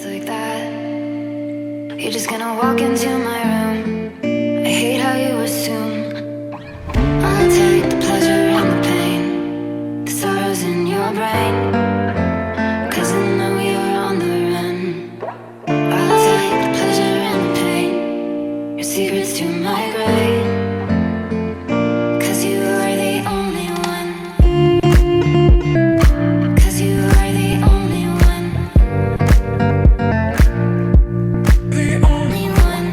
Just like that, you're just gonna walk into my room. I hate how you assume I'll take the pleasure and the pain, the sorrows in your brain, 'cause I know you're on the run. I'll take the pleasure and the pain, your secrets to my grave, 'cause you are the only one, 'cause you are the only one, the only one,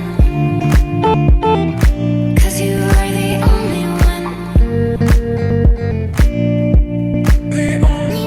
'cause you are the only one, the only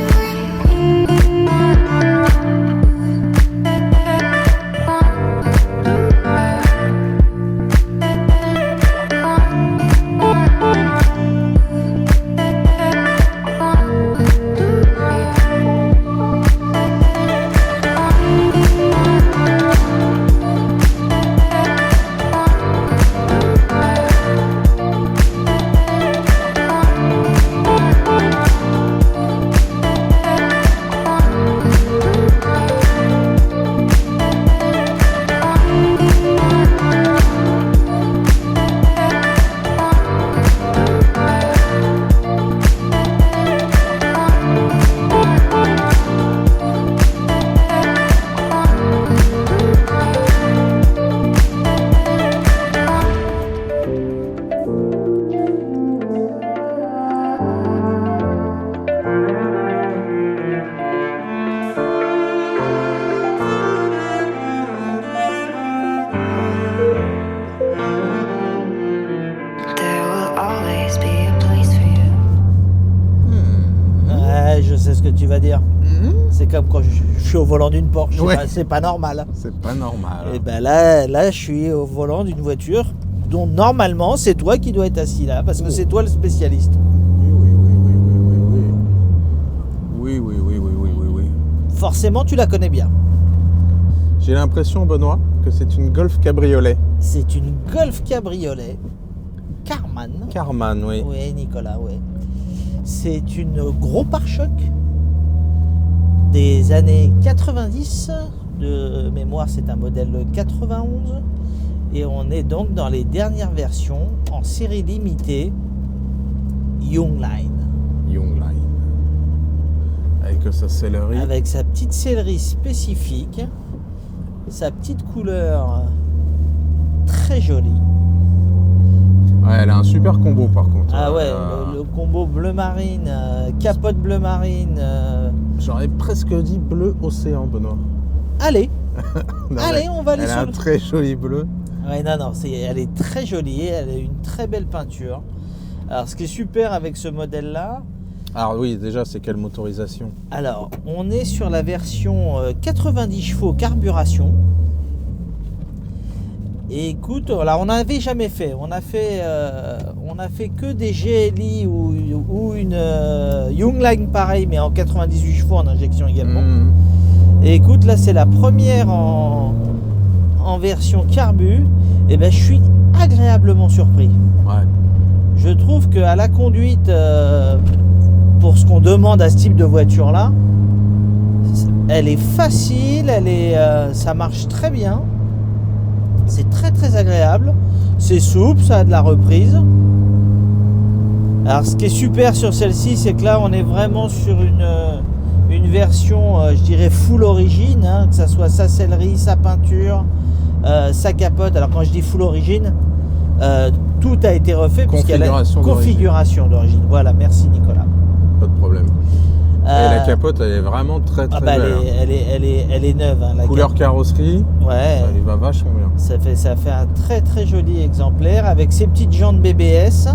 There will always be a place for you. Ouais, je sais ce que tu vas dire. C'est comme quand je suis au volant d'une Porsche. Ouais. C'est pas normal. C'est pas normal. Et ben là, je suis au volant d'une voiture dont normalement c'est toi qui dois être assis là, parce que c'est toi le spécialiste. Oui. Forcément, tu la connais bien. J'ai l'impression, Benoît, que c'est une Golf Cabriolet. C'est une Golf Cabriolet Karmann. Karmann, oui. Oui, Nicolas, oui. C'est une gros pare-choc des années 90. De mémoire, c'est un modèle 91. Et on est donc dans les dernières versions en série limitée Youngline. Youngline. Avec sa sellerie. Avec sa petite sellerie spécifique, sa petite couleur très jolie. Ouais, elle a un super combo par contre. Ah ouais, le combo bleu marine, capote bleu marine. J'aurais presque dit bleu océan, Benoît. Allez, Non, allez, on va aller Elle a sur un le... très joli bleu. Ouais, non, elle est très jolie, elle a une très belle peinture. Alors, ce qui est super avec ce modèle-là, Alors oui, déjà, c'est quelle motorisation? alors, on est sur la version 90 chevaux carburation. Et écoute, là, on n'avait jamais fait. On a fait que des GLI ou une Youngline pareil, mais en 98 chevaux en injection également. Et écoute, là, c'est la première en version carbu. Et ben, je suis agréablement surpris. Ouais. Je trouve qu'à la conduite, pour ce qu'on demande à ce type de voiture-là, elle est facile, ça marche très bien. C'est très très agréable. C'est souple, ça a de la reprise. Alors ce qui est super sur celle-ci, c'est que là on est vraiment sur une version, je dirais full origine, hein, que ça soit sa sellerie, sa peinture, sa capote. Alors quand je dis full origine, tout a été refait puisqu'elle a une configuration d'origine. Voilà, merci Nicolas. Pas de problème. Et la capote, elle est vraiment très très belle. Elle est neuve. Hein, la couleur carrosserie, ouais. Elle va vachement bien. Ça fait un très très joli exemplaire avec ses petites jantes BBS.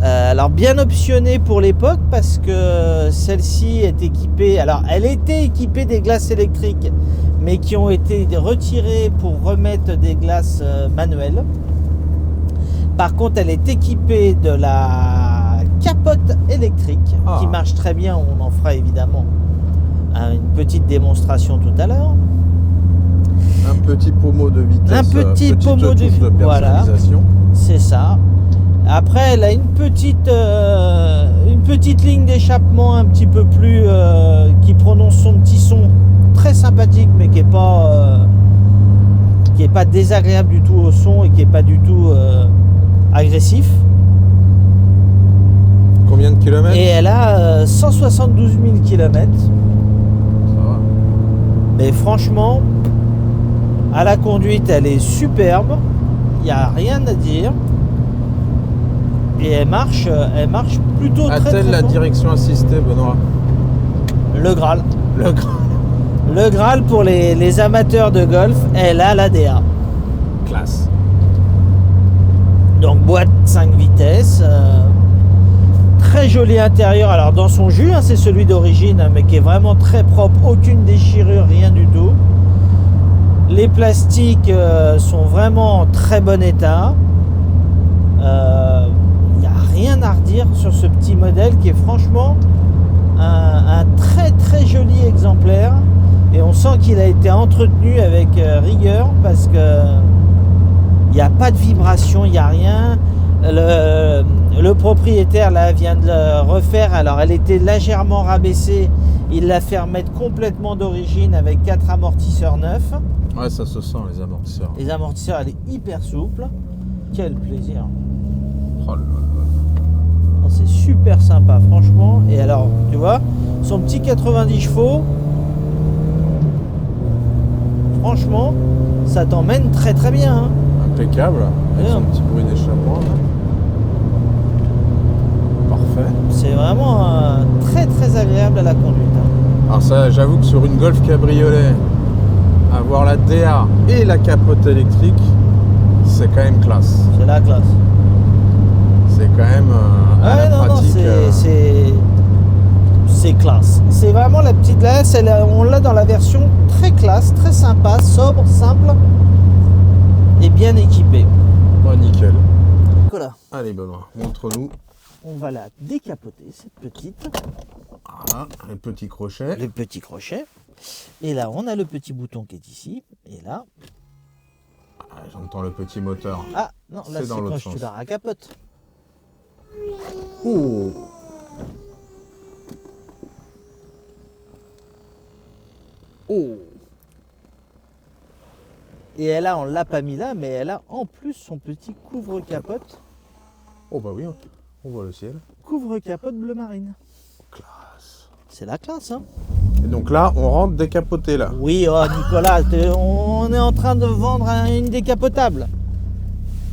Alors bien optionné pour l'époque parce que celle-ci est équipée. Alors elle était équipée des glaces électriques, mais qui ont été retirées pour remettre des glaces manuelles. Par contre, elle est équipée de la capote électrique qui marche très bien. On en fera évidemment une petite démonstration tout à l'heure. Un petit pommeau de vitesse. Un petit pommeau de personnalisation. Voilà, c'est ça. Après, elle a une petite ligne d'échappement un petit peu plus qui prononce son petit son très sympathique, mais qui est pas désagréable du tout au son et qui est pas du tout agressif. Combien de kilomètres? Et elle a 172 000 km. Ça va. Mais franchement, à la conduite, elle est superbe. Il n'y a rien à dire. Et elle marche plutôt très A-t-elle très la fort. direction assistée, Benoît? Le Graal. Le Graal. Le Graal pour les amateurs de golf, elle a la DA. Classe. Donc boîte 5 vitesses. Très joli intérieur. Alors dans son jus, hein, c'est celui d'origine, mais qui est vraiment très propre. Aucune déchirure, rien du tout. Les plastiques sont vraiment en très bon état. Il n'y a rien à redire sur ce petit modèle qui est franchement un très très joli exemplaire. Et on sent qu'il a été entretenu avec rigueur parce que il n'y a pas de vibration, il n'y a rien. Le propriétaire là vient de le refaire. Alors elle était légèrement rabaissée. Il l'a fait remettre complètement d'origine avec 4 amortisseurs neufs. Ouais, ça se sent, les amortisseurs. Les amortisseurs, elle est hyper souple. Quel plaisir. Oh là là. Oh, c'est super sympa, franchement. Et alors, tu vois, son petit 90 chevaux, franchement, ça t'emmène très très bien. Hein. Impeccable. Avec Ouais. son petit bruit d'échappement. là. Parfait. C'est vraiment très très agréable à la conduite. Hein. Alors ça, j'avoue que sur une Golf Cabriolet, avoir la DA et la capote électrique, c'est quand même classe. C'est la classe. C'est quand même à la pratique. C'est classe. C'est vraiment la petite glace. On l'a dans la version très classe, très sympa, sobre, simple et bien équipée. Bon, nickel. Voilà. Allez Benoît, montre-nous. On va la décapoter, cette petite. Voilà, les petits crochets. Le petit crochet. Et là, on a le petit bouton qui est ici. Et là, Ah, j'entends le petit moteur. ah non, là C'est c'est dans quand l'autre tu sens. la racapotes. Oh. Oh. Et elle a, on l'a pas mis là, mais elle a en plus son petit couvre-capote. Oh bah oui, on voit le ciel. Couvre-capote bleu marine. Classe. C'est la classe, hein? Et donc là, on rentre décapoté là. Oui, oh Nicolas, on est en train de vendre une décapotable.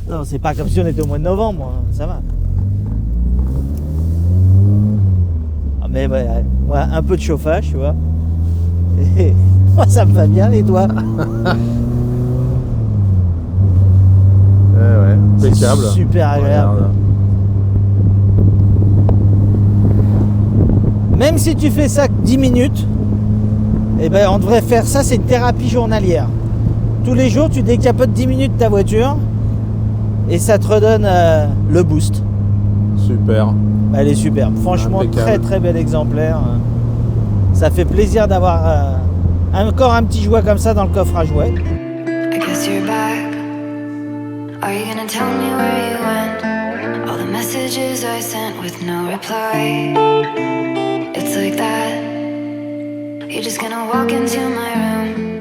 Non, c'est pas comme si on était au mois de novembre, hein, ça va. Ah, mais ouais, un peu de chauffage, tu vois. Et moi, ça me va bien, et toi? Ouais, impeccable. C'est super agréable. Regarde. Même si tu fais ça que 10 minutes, eh ben, on devrait faire ça, c'est une thérapie journalière. Tous les jours, tu décapotes 10 minutes ta voiture et ça te redonne le boost. Super. Elle est superbe. Franchement, Impeccable. très très bel exemplaire. Ça fait plaisir d'avoir encore un petit jouet comme ça dans le coffre à jouets. I guess you're back. Are you gonna tell me where you went? All the messages I sent with no reply. It's like that. You're just gonna walk into my room.